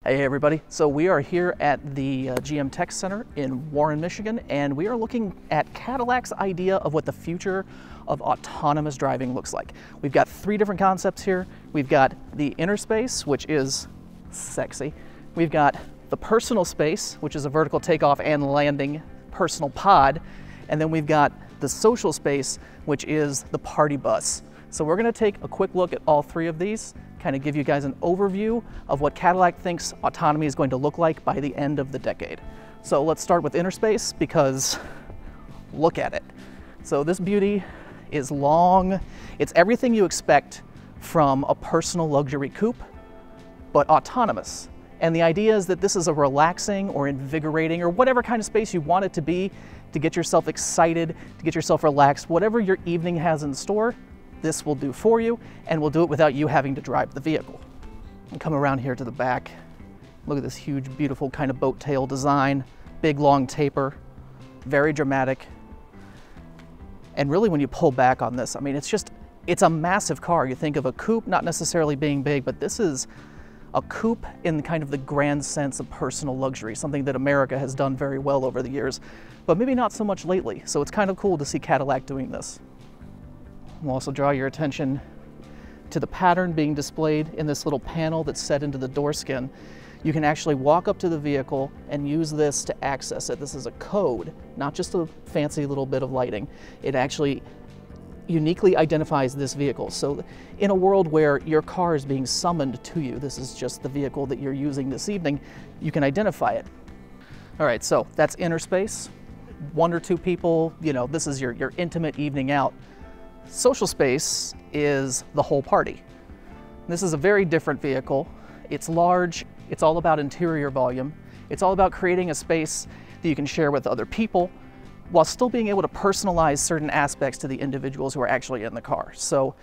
Hey everybody, so we are here at the GM Tech Center in Warren, Michigan, and we are looking at Cadillac's idea of what the future of autonomous driving looks like. We've got three different concepts here. We've got the InnerSpace, which is sexy. We've got the PersonalSpace, which is a vertical takeoff and landing personal pod. And then we've got the SocialSpace, which is the party bus. So we're gonna take a quick look at all three of these, kind of give you guys an overview of what Cadillac thinks autonomy is going to look like by the end of the decade. So let's start with InnerSpace, because look at it. So this beauty is long. It's everything you expect from a personal luxury coupe, but autonomous. And the idea is that this is a relaxing or invigorating or whatever kind of space you want it to be to get yourself excited, to get yourself relaxed. Whatever your evening has in store, this will do for you, and we'll do it without you having to drive the vehicle. And come around here to the back. Look at this huge, beautiful kind of boat tail design, big long taper, very dramatic. And really when you pull back on this, I mean, it's a massive car. You think of a coupe not necessarily being big, but this is a coupe in kind of the grand sense of personal luxury, something that America has done very well over the years, but maybe not so much lately. So it's kind of cool to see Cadillac doing this. We'll also draw your attention to the pattern being displayed in this little panel that's set into the door skin. You can actually walk up to the vehicle and use this to access it. This is a code, not just a fancy little bit of lighting. It actually uniquely identifies this vehicle. So in a world where your car is being summoned to you, this is just the vehicle that you're using this evening, you can identify it. All right, so that's InnerSpace. One or two people, you know, this is your intimate evening out. SocialSpace is the whole party. This is a very different vehicle. It's large, it's all about interior volume. It's all about creating a space that you can share with other people while still being able to personalize certain aspects to the individuals who are actually in the car. So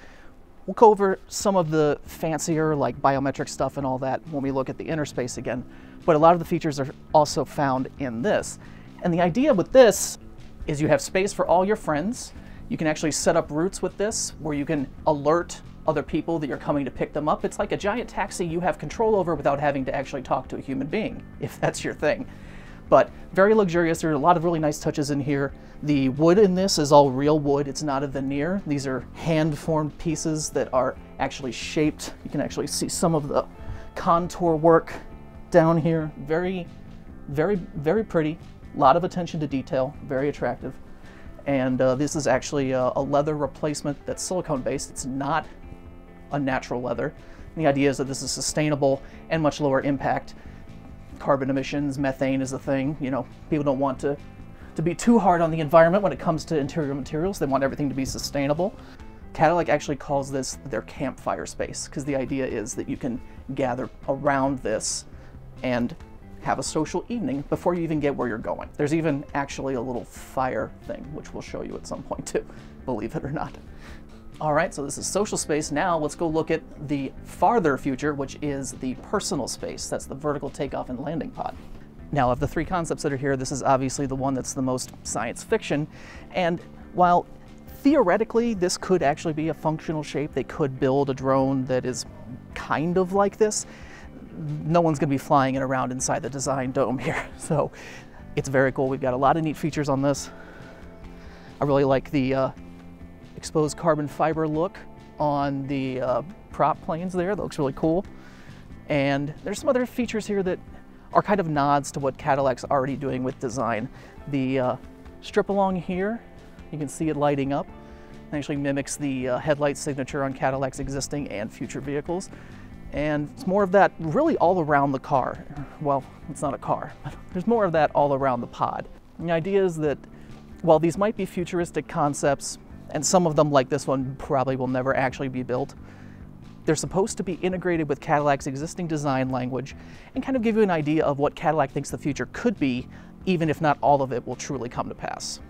we'll go over some of the fancier like biometric stuff and all that when we look at the InnerSpace again, but a lot of the features are also found in this. And the idea with this is you have space for all your friends. You can actually set up routes with this where you can alert other people that you're coming to pick them up. It's like a giant taxi you have control over without having to actually talk to a human being, if that's your thing. But very luxurious. There are a lot of really nice touches in here. The wood in this is all real wood. It's not a veneer. These are hand-formed pieces that are actually shaped. You can actually see some of the contour work down here. Very, very, very pretty. A lot of attention to detail. Very attractive. And this is actually a leather replacement that's silicone-based. It's not a natural leather. And the idea is that this is sustainable and much lower impact. Carbon emissions, methane is a thing. You know, people don't want to be too hard on the environment when it comes to interior materials. They want everything to be sustainable. Cadillac actually calls this their Campfire Space, because the idea is that you can gather around this and have a social evening before you even get where you're going. There's even actually a little fire thing, which we'll show you at some point too, believe it or not. All right, so this is SocialSpace. Now let's go look at the farther future, which is the PersonalSpace. That's the vertical takeoff and landing pod. Now, of the three concepts that are here, this is obviously the one that's the most science fiction. And while theoretically this could actually be a functional shape, they could build a drone that is kind of like this, no one's going to be flying it around inside the design dome here. So it's very cool. We've got a lot of neat features on this. I really like the exposed carbon fiber look on the prop planes there. That looks really cool. And there's some other features here that are kind of nods to what Cadillac's already doing with design. The strip along here, you can see it lighting up. It actually mimics the headlight signature on Cadillac's existing and future vehicles. And it's more of that really all around the car. Well, it's not a car, but there's more of that all around the pod. And the idea is that while these might be futuristic concepts, and some of them like this one probably will never actually be built, they're supposed to be integrated with Cadillac's existing design language and kind of give you an idea of what Cadillac thinks the future could be, even if not all of it will truly come to pass.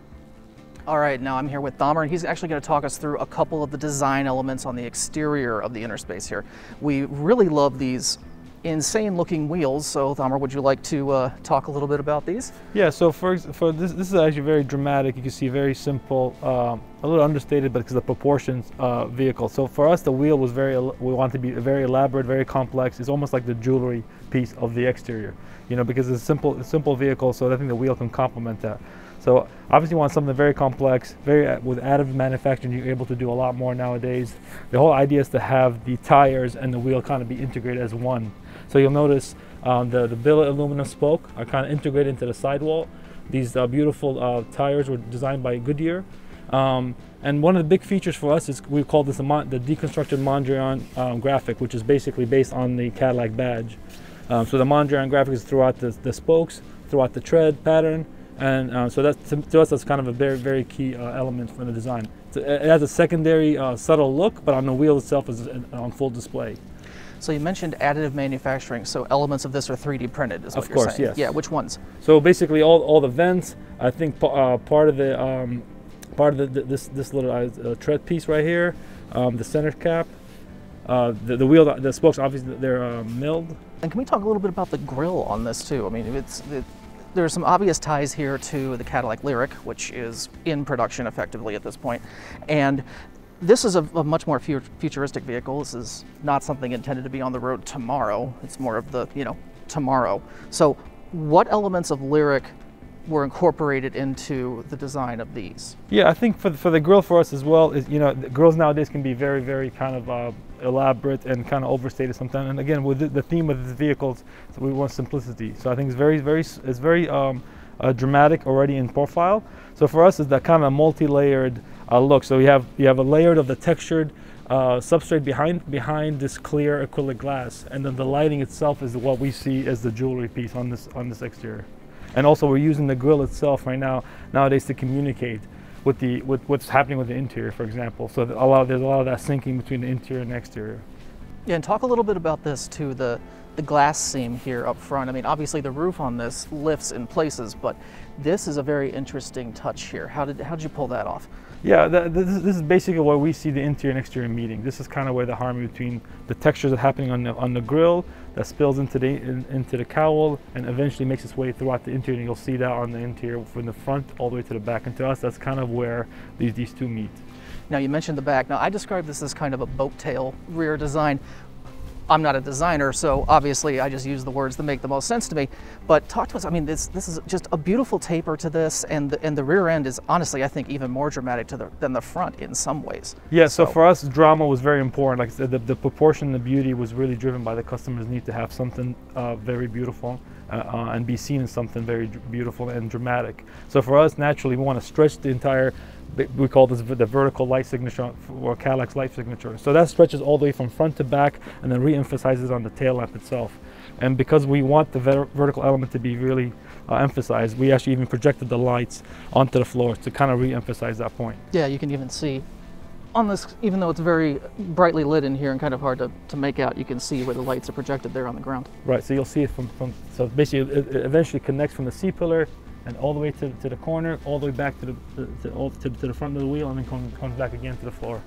All right, now I'm here with Dahmer, and he's actually going to talk us through a couple of the design elements on the exterior of the InnerSpace here. We really love these insane looking wheels. So Dahmer, would you like to talk a little bit about these? Yeah, so for this is actually very dramatic. You can see very simple, a little understated, but because of the proportions vehicle. So for us, the wheel was we wanted to be very elaborate, very complex. It's almost like the jewelry piece of the exterior, you know, because it's a simple vehicle, so I think the wheel can complement that. So obviously you want something very complex, with additive manufacturing, you're able to do a lot more nowadays. The whole idea is to have the tires and the wheel kind of be integrated as one. So you'll notice the billet aluminum spoke are kind of integrated into the sidewall. These beautiful tires were designed by Goodyear. And one of the big features for us is we call this the deconstructed Mondrian graphic, which is basically based on the Cadillac badge. So the Mondrian graphic is throughout the spokes, throughout the tread pattern, and so that to us that's kind of a very key element for the design. It has a secondary subtle look, but on the wheel itself is on full display. So you mentioned additive manufacturing, so elements of this are 3D printed, is what you're saying? Of course, yes. Yeah, which ones? So basically all the vents, I think part of this little tread piece right here, the center cap, the wheel, the spokes, obviously they're milled. And can we talk a little bit about the grille on this too? I mean, there are some obvious ties here to the Cadillac Lyric, which is in production effectively at this point. And this is a much more futuristic vehicle. This is not something intended to be on the road tomorrow. It's more of the, tomorrow. So what elements of Lyric were incorporated into the design of these? Yeah, I think for the grille for us as well is, the grills nowadays can be very kind of elaborate and kind of overstated sometimes. And again, with the theme of the vehicles, so we want simplicity. So I think it's very dramatic already in profile. So for us, it's that kind of multi-layered look. So you have a layer of the textured substrate behind this clear acrylic glass, and then the lighting itself is what we see as the jewelry piece on this exterior. And also we're using the grille itself nowadays to communicate with what's happening with the interior, for example. So there's a lot of that syncing between the interior and the exterior. Yeah, and talk a little bit about this too, the glass seam here up front. I mean, obviously the roof on this lifts in places, but this is a very interesting touch here. How did you pull that off? Yeah, this is basically where we see the interior and exterior meeting. This is kind of where the harmony between the textures that are happening on the grille that spills into the cowl and eventually makes its way throughout the interior. And you'll see that on the interior from the front all the way to the back. And to us, that's kind of where these two meet. Now you mentioned the back. Now I describe this as kind of a boat tail rear design. I'm not a designer, so obviously I just use the words that make the most sense to me. But talk to us. I mean, this is just a beautiful taper to this, and the rear end is honestly, I think, even more dramatic than the front in some ways. Yeah. So for us, drama was very important. Like I said, the proportion, the beauty was really driven by the customer's need to have something very beautiful and be seen as something very beautiful and dramatic. So for us, naturally, we want to stretch the entire. We call this the vertical light signature, or Cadillac's light signature. So that stretches all the way from front to back and then re-emphasizes on the tail lamp itself. And because we want the vertical element to be really emphasized, we actually even projected the lights onto the floor to kind of re-emphasize that point. Yeah, you can even see on this, even though it's very brightly lit in here and kind of hard to make out, you can see where the lights are projected there on the ground. Right, so you'll see it so basically it eventually connects from the C-pillar and all the way to the corner, all the way back to the front of the wheel, and then comes back again to the floor.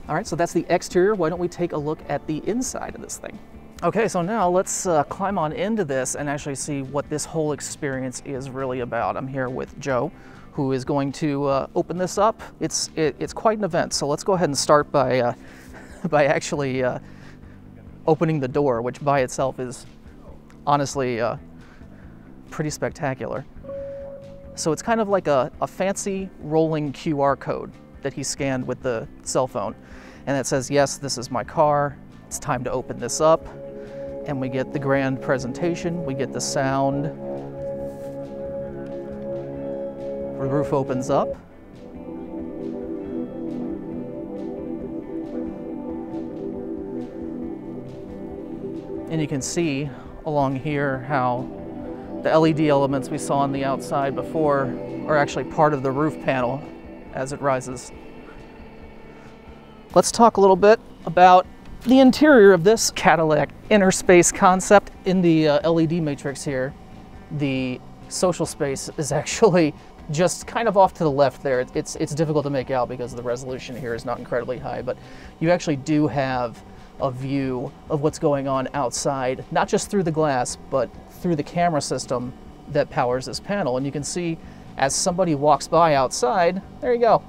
All right, so that's the exterior. Why don't we take a look at the inside of this thing? Okay, so now let's climb on into this and actually see what this whole experience is really about. I'm here with Joe, who is going to open this up. It's quite an event, so let's go ahead and start by actually opening the door, which by itself is honestly pretty spectacular. So it's kind of like a fancy rolling QR code that he scanned with the cell phone. And it says, yes, this is my car. It's time to open this up. And we get the grand presentation. We get the sound. The roof opens up. And you can see along here how the LED elements we saw on the outside before are actually part of the roof panel as it rises. Let's talk a little bit about the interior of this Cadillac InnerSpace concept. In the LED matrix here, the SocialSpace is actually just kind of off to the left there. It's difficult to make out because the resolution here is not incredibly high, but you actually do have a view of what's going on outside, not just through the glass, but through the camera system that powers this panel. And you can see as somebody walks by outside, there you go.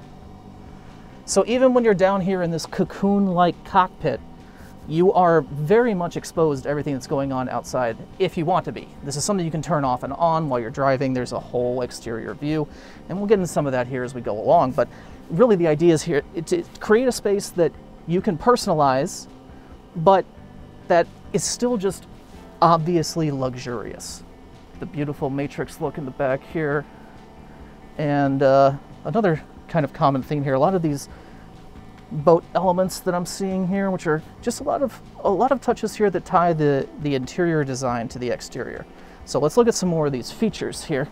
So even when you're down here in this cocoon-like cockpit, you are very much exposed to everything that's going on outside if you want to be. This is something you can turn off and on while you're driving. There's a whole exterior view, and we'll get into some of that here as we go along. But really the idea is here to create a space that you can personalize, but that is still just obviously luxurious. The beautiful matrix look in the back here. And another kind of common theme here, a lot of these boat elements that I'm seeing here, which are just a lot of touches here that tie the interior design to the exterior. So let's look at some more of these features here.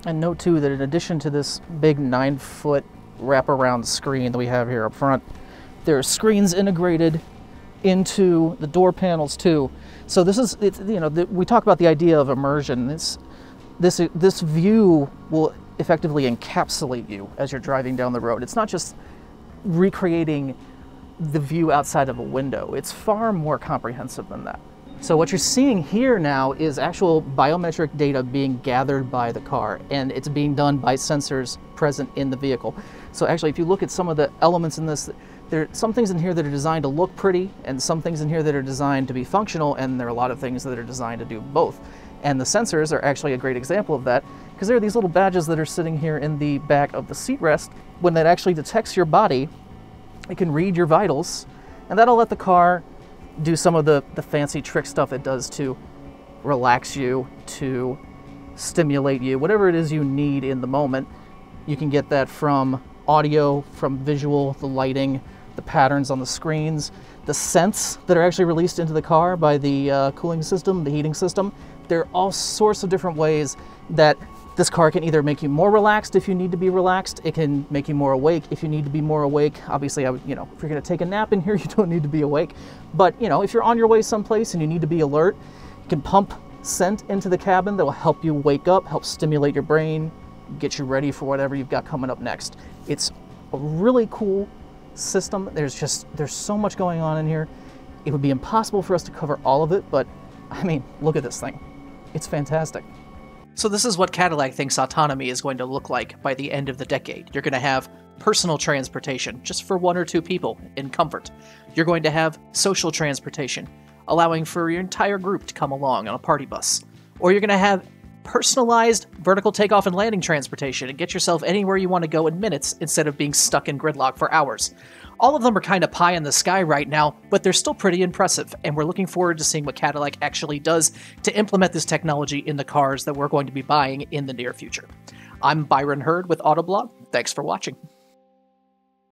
And note too that in addition to this big 9-foot wraparound screen that we have here up front, there are screens integrated into the door panels too. So this is, we talk about the idea of immersion. This view will effectively encapsulate you as you're driving down the road. It's not just recreating the view outside of a window. It's far more comprehensive than that. So what you're seeing here now is actual biometric data being gathered by the car, and it's being done by sensors present in the vehicle. So actually, if you look at some of the elements in this, there are some things in here that are designed to look pretty, and some things in here that are designed to be functional, and there are a lot of things that are designed to do both. And the sensors are actually a great example of that, because there are these little badges that are sitting here in the back of the seat rest. When that actually detects your body, it can read your vitals, and that'll let the car do some of the fancy trick stuff it does to relax you, to stimulate you, whatever it is you need in the moment. You can get that from audio, from visual, the lighting, the patterns on the screens, the scents that are actually released into the car by the cooling system, the heating system. There are all sorts of different ways that this car can either make you more relaxed if you need to be relaxed. It can make you more awake if you need to be more awake. Obviously, if you're going to take a nap in here, you don't need to be awake. But, if you're on your way someplace and you need to be alert, you can pump scent into the cabin that will help you wake up, help stimulate your brain, get you ready for whatever you've got coming up next. It's a really cool system. There's so much going on in here. It would be impossible for us to cover all of it, but I mean, look at this thing. It's fantastic. So this is what Cadillac thinks autonomy is going to look like by the end of the decade. You're going to have personal transportation, just for 1 or 2 people in comfort. You're going to have social transportation, allowing for your entire group to come along on a party bus. Or you're going to have personalized vertical takeoff and landing transportation and get yourself anywhere you want to go in minutes instead of being stuck in gridlock for hours. All of them are kind of pie in the sky right now, but they're still pretty impressive, and we're looking forward to seeing what Cadillac actually does to implement this technology in the cars that we're going to be buying in the near future. I'm Byron Hurd with Autoblog. Thanks for watching.